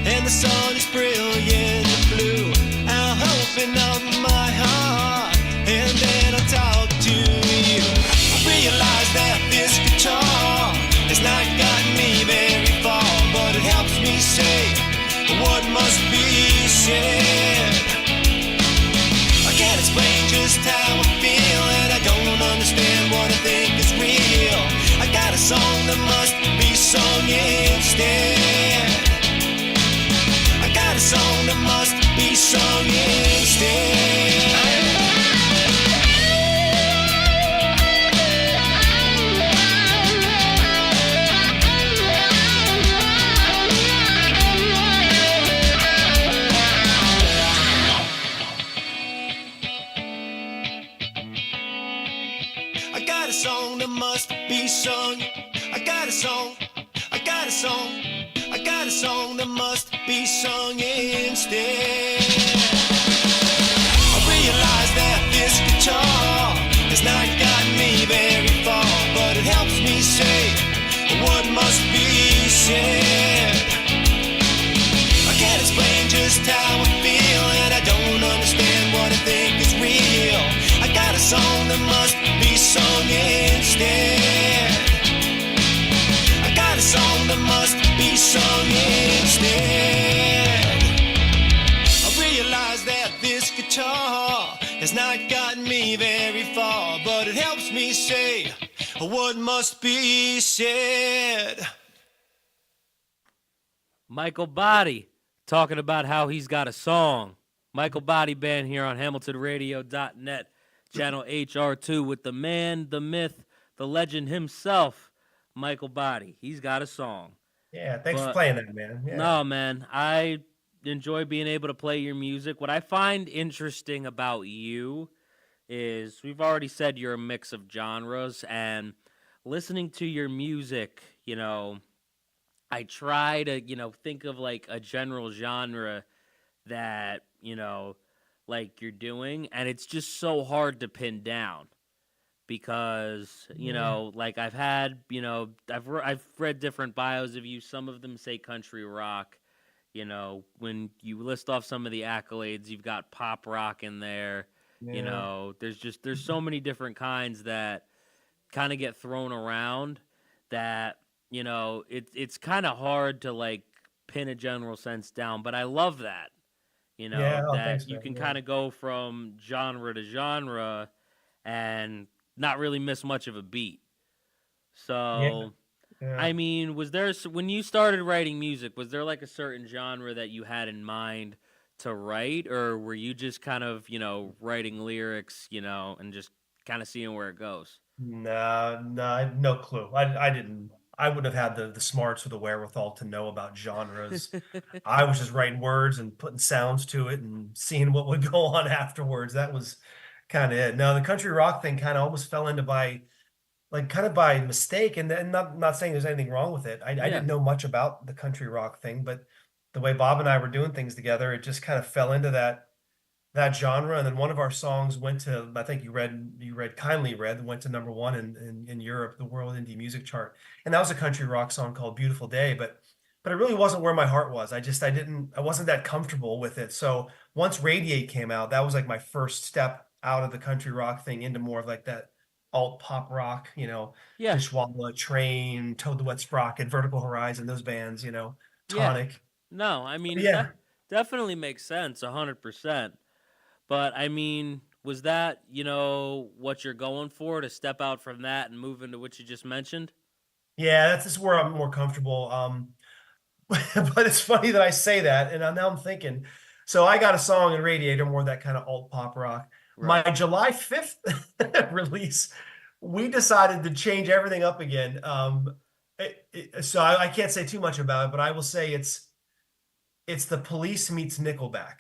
and the sun is brilliant blue, I'll open up my heart and then I'll talk to you. I realize that this guitar has not gotten me very far, but it helps me say what must be said. I can't explain just how I feel, and I don't understand what I think is real. I got a song that must be sung instead. I got a song that must be sung instead. I got a song that must be sung. I got a song, I got a song, I got a song that must be sung instead. I realize that this guitar has not gotten me very far, but it helps me say what must be said. I can't explain just how I feel, and I don't understand what I think is real. I got a song that must be sung instead. I got a song that must be sung instead. I realize that this guitar has not gotten me very far, but it helps me say what must be said. Michael BOTTE talking about how he's got a song. Michael BOTTE Band here on HamiltonRadio.net, channel HR2 with the man, the myth, the legend himself, Michael BOTTE. He's got a song. Yeah, thanks for playing that, man. Yeah. No, man, I enjoy being able to play your music. What I find interesting about you is we've already said you're a mix of genres, and listening to your music, you know, I try to, you know, think of like a general genre that, you know, like you're doing, and it's just so hard to pin down because, you know, like I've had, you know, I've read different bios of you. Some of them say country rock. You know, when you list off some of the accolades, you've got pop rock in there. You know, there's so many different kinds that kind of get thrown around that, you know, it's kind of hard to like pin a general sense down, but I love that. You know, that thanks, you man. can kind of go from genre to genre and not really miss much of a beat. So, I mean, was there, when you started writing music, was there like a certain genre that you had in mind to write, or were you just kind of, you know, writing lyrics, you know, and just kind of seeing where it goes? No clue. I didn't. I would have had the smarts or the wherewithal to know about genres. I was just writing words and putting sounds to it and seeing what would go on afterwards. That was kind of it. No, the country rock thing kind of almost fell into kind of by mistake, and not saying there's anything wrong with it. I Yeah. didn't know much about the country rock thing, but the way Bob and I were doing things together, it just kind of fell into that genre. And then one of our songs went to, I think you read Kindly Read, went to number one in Europe, the World Indie Music Chart. And that was a country rock song called Beautiful Day, but it really wasn't where my heart was. I wasn't that comfortable with it. So once Radiate came out, that was like my first step out of the country rock thing into more of like that alt pop rock, Yeah, Dishwalla, Train, Toad the Wet Sprocket, Vertical Horizon, those bands, yeah. Tonic. No, I But mean yeah, that definitely makes sense, 100%. But I mean, was that what you're going for to step out from that and move into what you just mentioned? yeah, that's just where I'm more comfortable. But it's funny that I say that, and now I'm thinking. So I got a song in Radiator, more that kind of alt pop rock. My Right. July 5th release, we decided to change everything up again. So I can't say too much about it, but I will say it's the Police meets Nickelback.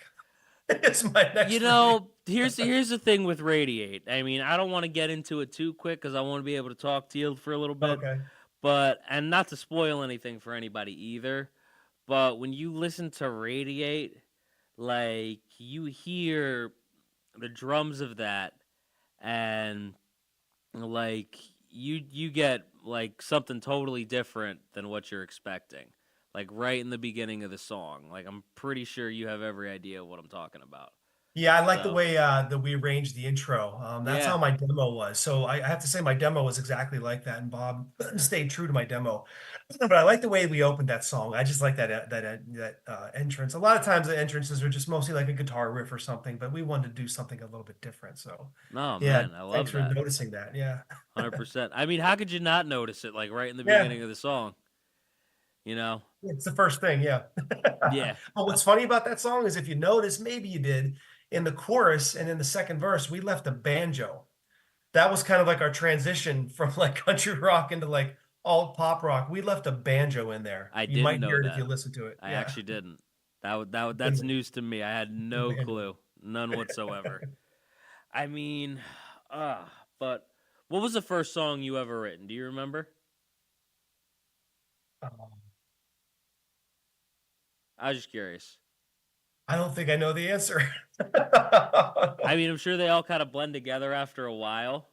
It's my next release. Here's the thing with Radiate. I mean, I don't want to get into it too quick because I want to be able to talk to you for a little bit. Okay. But and not to spoil anything for anybody either. But when you listen to Radiate, like you hear the drums of that, and like you get like something totally different than what you're expecting. Like right in the beginning of the song. Like I'm pretty sure you have every idea what I'm talking about. Yeah, I like the So way that we arranged the intro. That's yeah. how my demo was. So I have to say my demo was exactly like that, and Bob stayed true to my demo. But I like the way we opened that song. I just like that entrance. A lot of times the entrances are just mostly like a guitar riff or something, but we wanted to do something a little bit different. So No, yeah, man, I thanks love for that. noticing that. Yeah, 100%. I mean, how could you not notice it like right in the yeah, beginning of the song, you know? it's the first thing. Yeah. Yeah. But what's funny about that song is if you notice, maybe you did in the chorus and in the second verse, we left a banjo. That was kind of like our transition from like country rock into like alt pop rock. We left a banjo in there. I You didn't might know hear it if that. you listen to it. I Yeah. actually didn't. That's Good, news to me. I had good no banjo. clue. None whatsoever. I mean, uh, but what was the first song you ever written? Do you remember? Um, I was just curious. I don't think I know the answer. I mean, I'm sure they all kind of blend together after a while.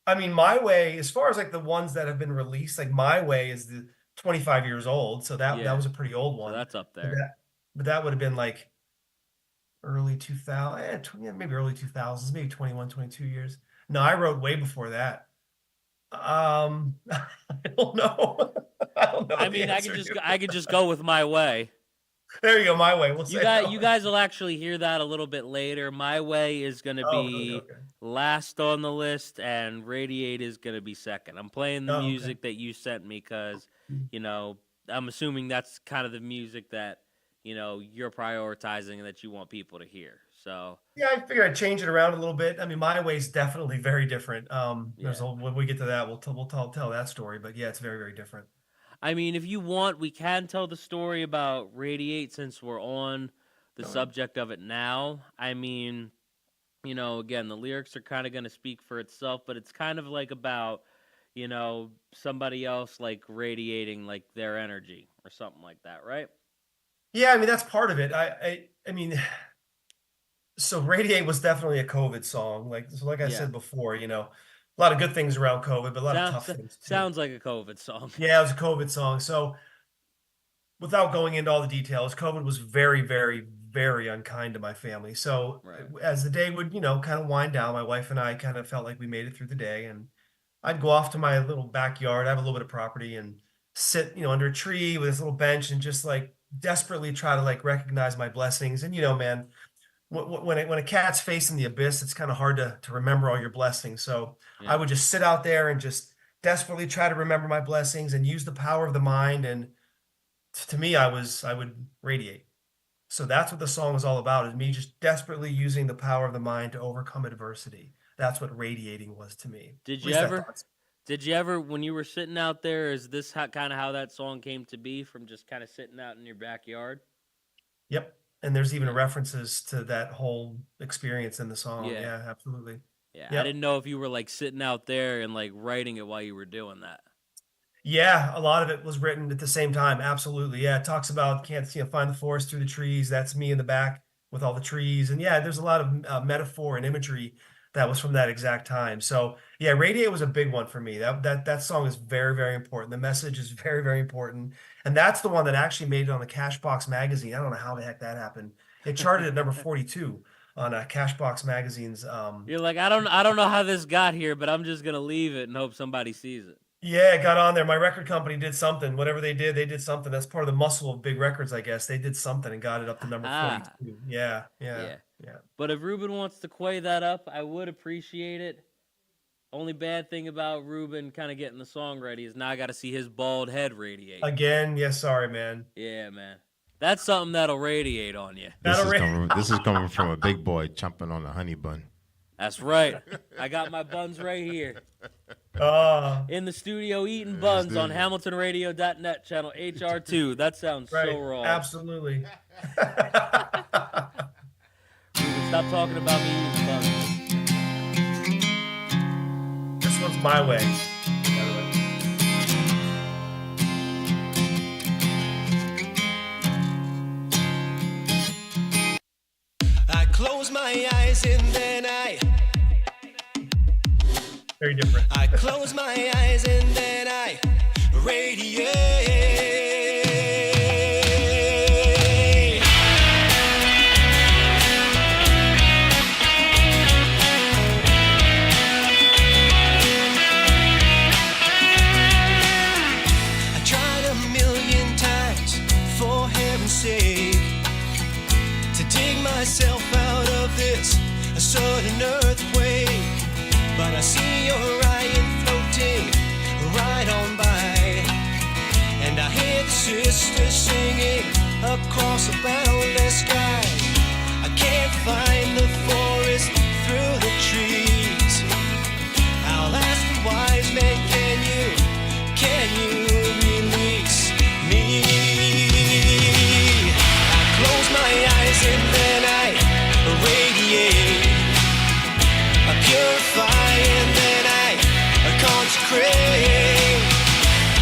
I mean, My Way, as far as like the ones that have been released, like My Way is the 25 years old, so that Yeah. was a pretty old So one. that's up But there. that would have been like early 2000, yeah, maybe early 2000s, maybe 21, 22 years. No, I wrote way before that. I don't know. I don't know I the mean, answer, dude. I could just go with My Way. There you go, My Way. We'll say that You one. guys will actually hear that a little bit later. My Way is going to Oh, really? be Okay. last on the list, and Radiate is going to be second. I'm playing the Oh, okay. music that you sent me because, you know, I'm assuming that's kind of the music that, you're prioritizing and that you want people to hear. So, Yeah, I figured I'd change it around a little bit. I mean, My Way's definitely very different. yeah. When we get to that, we'll tell that story. But yeah, it's very, very different. I mean, if you want, we can tell the story about Radiate since we're on the Okay. subject of it now. I mean, again, the lyrics are kind of going to speak for itself, but it's kind of like about, somebody else like radiating like their energy or something like that, right? Yeah, I mean that's part of it. I mean, so Radiate was definitely a COVID song. Like I Yeah. said before, a lot of good things around COVID, but a lot of tough things too. Sounds like a COVID song. Yeah, it was a COVID song. So without going into all the details, COVID was very, very, very unkind to my family. So Right. as the day would, kind of wind down, my wife and I kind of felt like we made it through the day. And I'd go off to my little backyard. I have a little bit of property and sit, under a tree with this little bench and just like desperately try to like recognize my blessings. And man, when a cat's facing the abyss, it's kind of hard to remember all your blessings. So I Yeah. would just sit out there and just desperately try to remember my blessings and use the power of the mind. And to me, I would radiate. So that's what the song is all about, is me just desperately using the power of the mind to overcome adversity. That's what radiating was to me. Did At you least I ever thought so. when you were sitting out there, is this kind of how that song came to be from just kind of sitting out in your backyard? Yep. And there's even Yeah. references to that whole experience in the song. Yeah. Yeah, absolutely. Yeah, I Yep. didn't know if you were like sitting out there and like writing it while you were doing that. Yeah, a lot of it was written at the same time. Absolutely. Yeah, it talks about can't see, find the forest through the trees. That's me in the back with all the trees. And yeah, there's a lot of metaphor and imagery that was from that exact time. So yeah, Radiate was a big one for me. That song is very, very important. The message is very, very important. And that's the one that actually made it on the Cashbox magazine. I don't know how the heck that happened. It charted at number 42 on Cashbox magazine's. You're like, I don't know how this got here, but I'm just gonna leave it and hope somebody sees it. Yeah, it got on there. My record company did something. Whatever they did something. That's part of the muscle of big records, I guess. They did something and got it up to number Ah, 42. Yeah, yeah, yeah. yeah. But if Ruben wants to quay that up, I would appreciate it. Only bad thing about Ruben kind of getting the song ready is now I got to see his bald head radiate. Again, yeah, sorry, man. Yeah, man. That's something that'll radiate on you. This is coming from a big boy chomping on a honey bun. That's right. I got my buns right here. In the studio eating buns on HamiltonRadio.net, channel HR2. That sounds right. so wrong. Absolutely. Ruben, stop talking about me eating buns. This one's my way, by the way. I close my eyes and then I Very different. I close my eyes and then I radiate. I tried a million times, for heaven's sake, to dig myself out of this sudden earthquake. But I see Orion floating right on by, and I hear the sisters singing across a boundless sky. I can't find the forest through the trees. I'll ask the wise men, can you release me? I close my eyes and then I radiate. I purify and then I consecrate.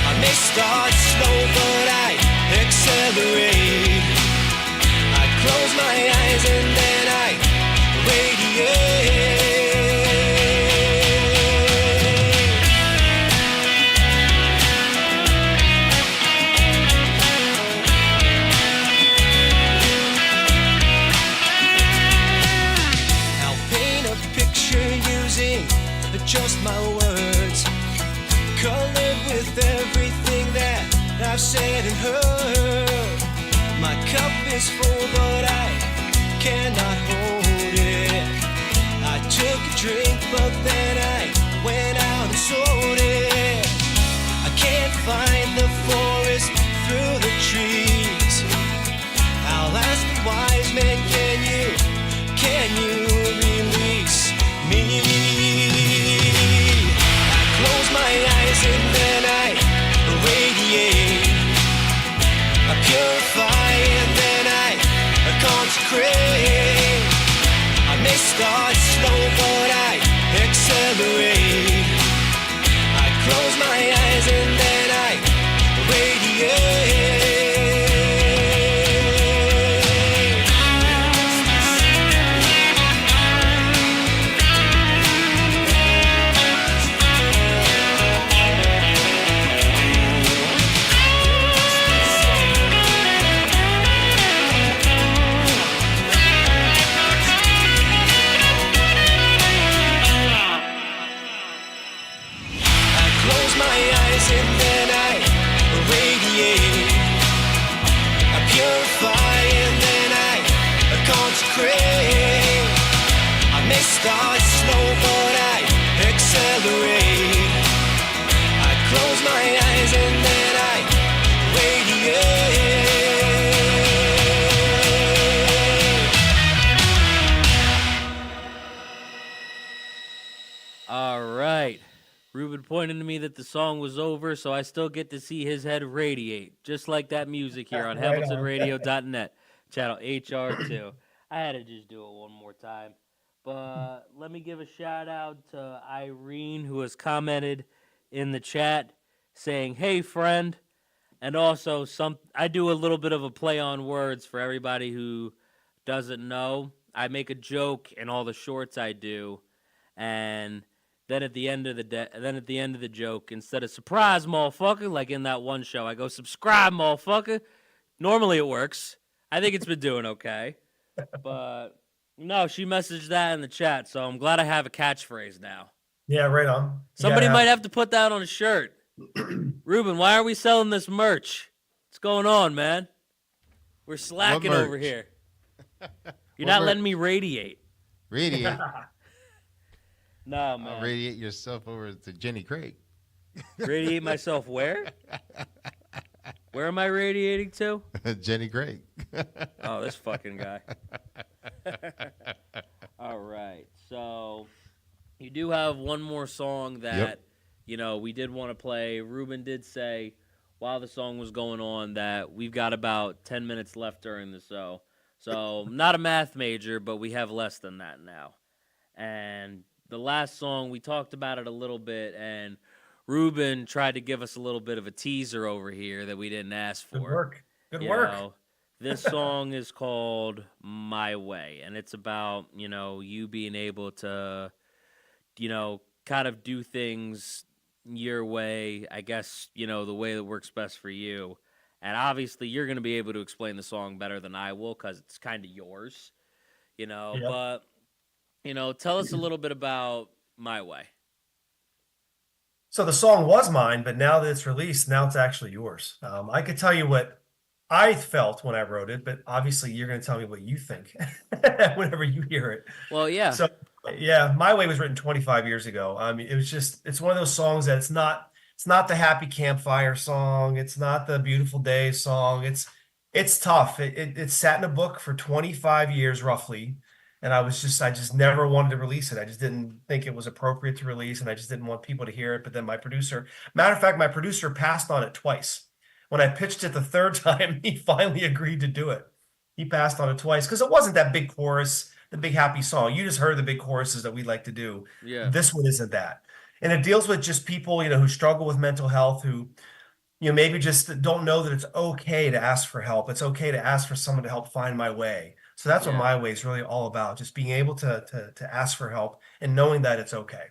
I may start slow but I accelerate. I close my eyes and then I radiate. I'll paint a picture using just my words, colored with everything that I've said and heard. My cup is full but I cannot hold it. I took a drink but then I went out and sold it. I can't find the forest through the trees. I'll ask the wise men, can you release me? Close my eyes and then I radiate. I purify and then I consecrate. I may start slow but I accelerate. I close my eyes and then I radiate. Close my eyes and then I radiate. I purify and then I consecrate. I may start slow but I accelerate. I close my eyes and then I radiate. All right. Ruben pointed to me that the song was over, so I still get to see his head radiate, just like that music here on Right on. HamiltonRadio.net, channel HR2. I had to just do it one more time. But let me give a shout out to Irene, who has commented in the chat. saying, "Hey, friend." And also, I do a little bit of a play on words for everybody who doesn't know. I make a joke in all the shorts I do, and then at the end of the joke, instead of "surprise, motherfucker," like in that one show, I go "subscribe, motherfucker." Normally it works. I think it's been doing okay, but no, she messaged that in the chat, so I'm glad I have a catchphrase now. Yeah, right on. Somebody might have to put that on a shirt. Ruben, why are we selling this merch? What's going on, man? We're slacking over here. You're not letting me radiate. Radiate? No, man. I'll radiate yourself over to Jenny Craig. Radiate myself where? Where am I radiating to? Jenny Craig. Oh, this fucking guy. All right. So you do have one more song that, we did want to play. Ruben did say while the song was going on that we've got about 10 minutes left during the show. So not a math major, but we have less than that now. And the last song, we talked about it a little bit, and Ruben tried to give us a little bit of a teaser over here that we didn't ask for. Good work. Good work. This song is called My Way, and it's about, you being able to, kind of do things your way, I guess, the way that works best for you. And obviously you're going to be able to explain the song better than I will because it's kind of yours, but, tell us a little bit about My Way. So the song was mine, but now that it's released, now it's actually yours. I could tell you what I felt when I wrote it, but obviously you're going to tell me what you think whenever you hear it. Well, yeah. So, yeah, My Way was written 25 years ago. I mean, it's one of those songs that it's not the happy campfire song. It's not the beautiful day song. It's tough. It sat in a book for 25 years roughly. And I just never wanted to release it. I just didn't think it was appropriate to release, and I just didn't want people to hear it. But then my producer passed on it twice. When I pitched it the third time, he finally agreed to do it. He passed on it twice because it wasn't that big chorus, the big happy song. You just heard the big choruses that we like to do. Yeah. This one isn't that. And it deals with just people, who struggle with mental health, who, maybe just don't know that it's okay to ask for help. It's okay to ask for someone to help find my way. So that's what My Way is really all about, just being able to ask for help and knowing that it's okay.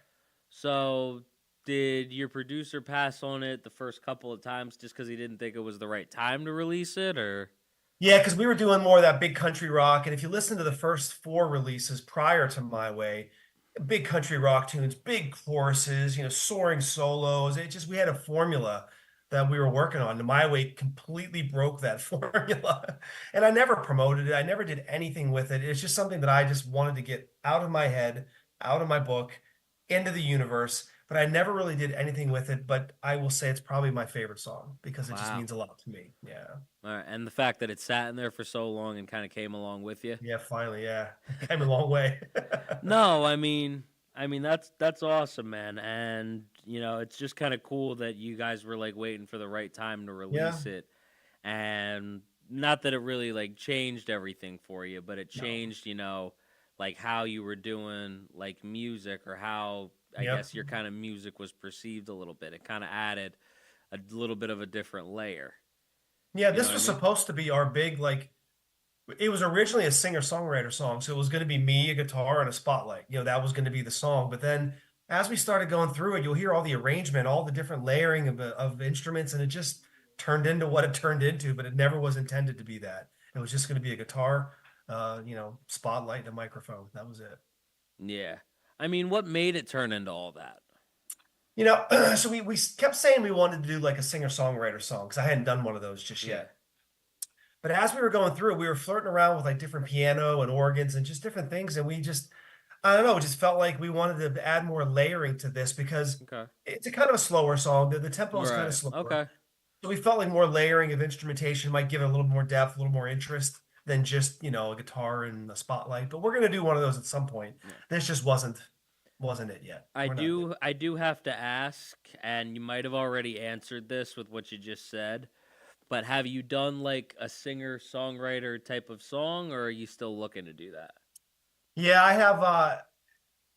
So did your producer pass on it the first couple of times just because he didn't think it was the right time to release it, or? Yeah, because we were doing more of that big country rock. And if you listen to the first 4 releases prior to My Way, big country rock tunes, big choruses, soaring solos. We had a formula that we were working on. My Way completely broke that formula. And I never promoted it. I never did anything with it. It's just something that I just wanted to get out of my head, out of my book, into the universe. But I never really did anything with it. But I will say it's probably my favorite song because it just means a lot to me. Yeah. All right. And the fact that it sat in there for so long and kind of came along with you. Yeah, finally. Yeah. It came a long way. No, I mean, that's awesome, man. And, it's just kind of cool that you guys were like waiting for the right time to release it. And not that it really like changed everything for you, but it changed, like how you were doing like music, or how I guess your kind of music was perceived a little bit. It kind of added a little bit of a different layer. Yeah, this was supposed to be our big, it was originally a singer-songwriter song. So it was going to be me, a guitar, and a spotlight. That was going to be the song. But then as we started going through it, you'll hear all the arrangement, all the different layering of instruments, and it just turned into what it turned into, but it never was intended to be that. It was just going to be a guitar, spotlight, and a microphone. That was it. Yeah. I mean, what made it turn into all that? So we kept saying we wanted to do like a singer-songwriter song because I hadn't done one of those just yet. But as we were going through, we were flirting around with like different piano and organs and just different things. And we just, I don't know, it just felt like we wanted to add more layering to this because it's a kind of a slower song. The tempo is kind of slower. Okay. So we felt like more layering of instrumentation might give it a little more depth, a little more interest than just, a guitar and a spotlight. But we're going to do one of those at some point. Yeah. This just wasn't it yet. I do have to ask, and you might have already answered this with what you just said, but have you done like a singer-songwriter type of song, or are you still looking to do that? Yeah, I have.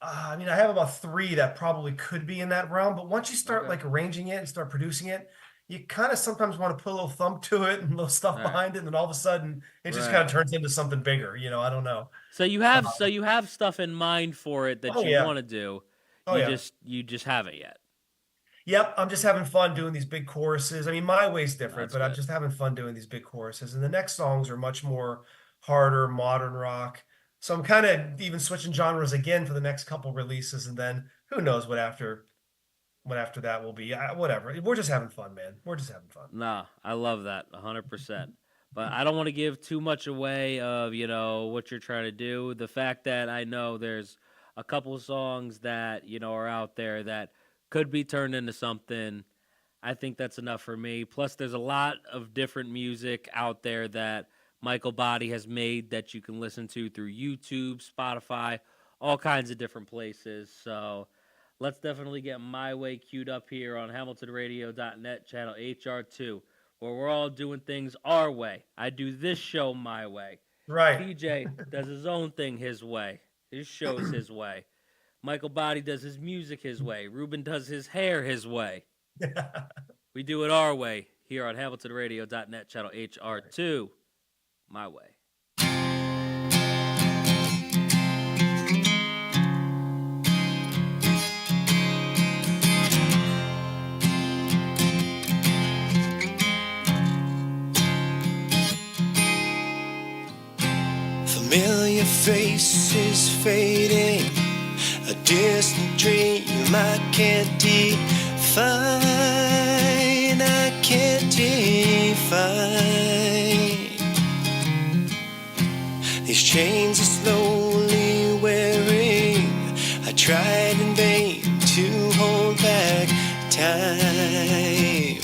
I mean, I have about 3 that probably could be in that realm, but once you start like arranging it and start producing it, you kind of sometimes want to put a little thump to it and a little stuff behind it, and then all of a sudden it just kind of turns into something bigger. I don't know. So you have stuff in mind for it that you want to do. You just haven't yet. Yep, I'm just having fun doing these big choruses. I mean, my way's different, but I'm just having fun doing these big choruses. And the next songs are much more harder, modern rock. So I'm kind of even switching genres again for the next couple releases, and then who knows what after that will be. Whatever. We're just having fun, man. We're just having fun. Nah, I love that 100%. But I don't want to give too much away of, what you're trying to do. The fact that I know there's a couple songs that, are out there that could be turned into something, I think that's enough for me. Plus, there's a lot of different music out there that Michael BOTTE has made that you can listen to through YouTube, Spotify, all kinds of different places. So let's definitely get My Way queued up here on HamiltonRadio.net, channel HR2, where we're all doing things our way. I do this show my way. Right. PJ does his own thing his way. His show's his way. Michael BOTTE does his music his way. Ruben does his hair his way. We do it our way here on HamiltonRadio.net, channel HR2. My way. Familiar faces fading, a distant dream I can't define, I can't define. These chains are slowly wearing, I tried in vain to hold back time.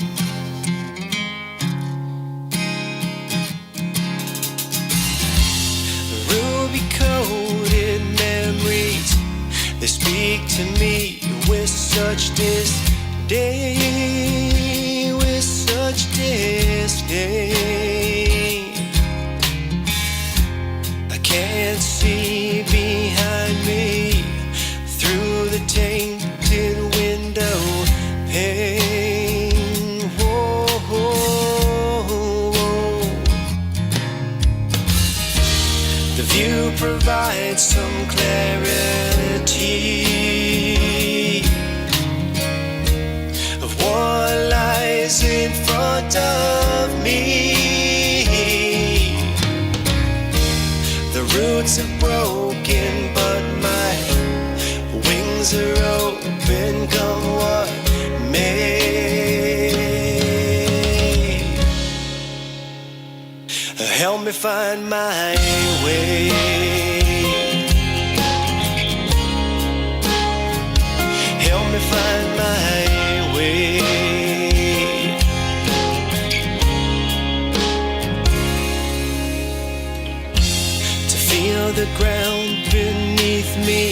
Ruby-coated memories, they speak to me with such disdain, with such disdain. I can't see behind me through the tainted window pane. Whoa, whoa, whoa. The view provides some clarity of what lies in front of me. The roots are broken, but my wings are open, come what may. Help me find my way. Help me find my way. To feel the ground beneath me,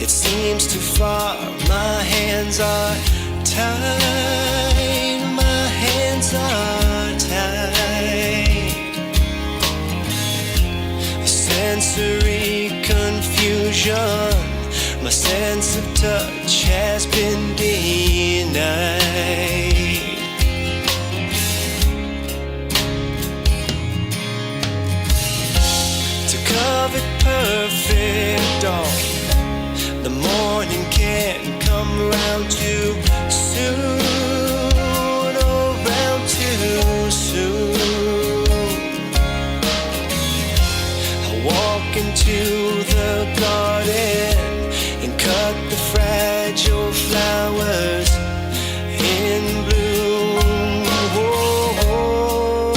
it seems too far. My hands are tied. My hands are tied. Sensory confusion, my sense of touch has been denied. To covet perfect dawn, the morning can't come round too soon, oh, round too soon. Walk into the garden and cut the fragile flowers in bloom. Whoa.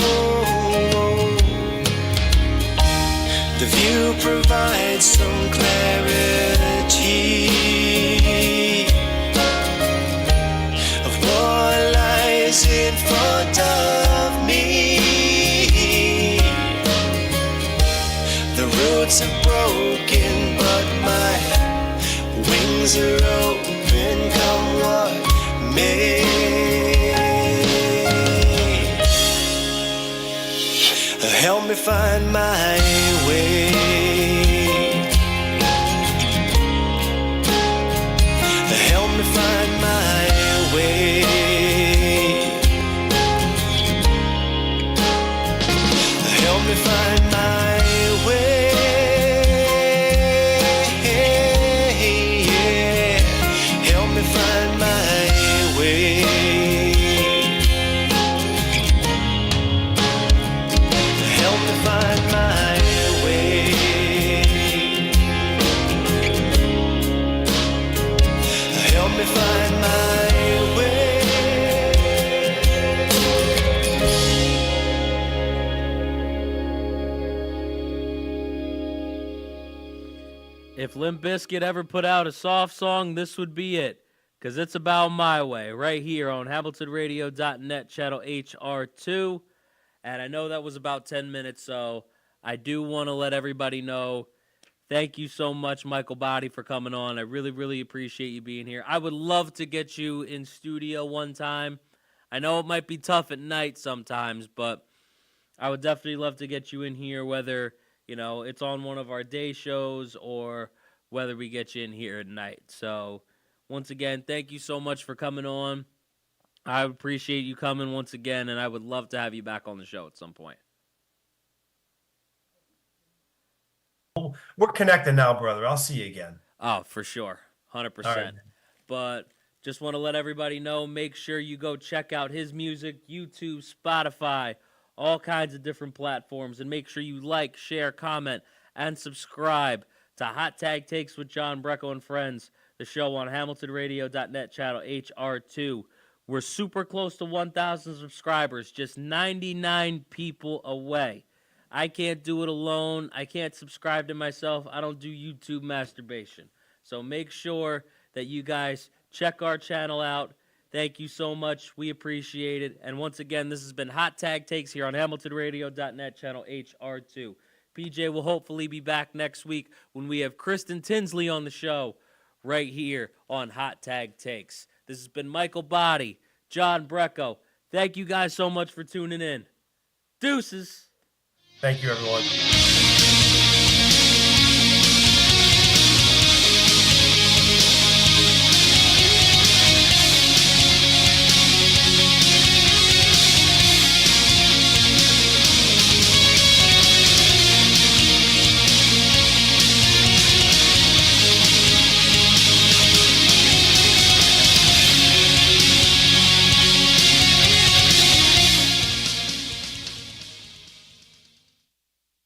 The view provides some clarity of what lies in front of me. Roots are broken, but my wings are open, come what may. Help me find my way. If Limp Bizkit ever put out a soft song, this would be it. Because it's about my way, right here on HamiltonRadio.net, channel HR2. And I know that was about 10 minutes, so I do want to let everybody know, thank you so much, Michael BOTTE, for coming on. I really, really appreciate you being here. I would love to get you in studio one time. I know it might be tough at night sometimes, but I would definitely love to get you in here, whether, you know, it's on one of our day shows or whether we get you in here at night. So, once again, thank you so much for coming on. I appreciate you coming once again, and I would love to have you back on the show at some point. We're connected now, brother. I'll see you again. Oh, for sure. 100%. Right. But just want to let everybody know, make sure you go check out his music, YouTube, Spotify, all kinds of different platforms, and make sure you like, share, comment, and subscribe to Hot Tag Takes with John BRECKO and Friends, the show on HamiltonRadio.net, channel HR2. We're super close to 1,000 subscribers, just 99 people away. I can't do it alone. I can't subscribe to myself. I don't do YouTube masturbation. So make sure that you guys check our channel out. Thank you so much. We appreciate it. And once again, this has been Hot Tag Takes here on HamiltonRadio.net, channel HR2. PJ will hopefully be back next week when we have Kristen Tinsley on the show right here on Hot Tag Takes. This has been Michael BOTTE, John BRECKO. Thank you guys so much for tuning in. Deuces. Thank you, everyone.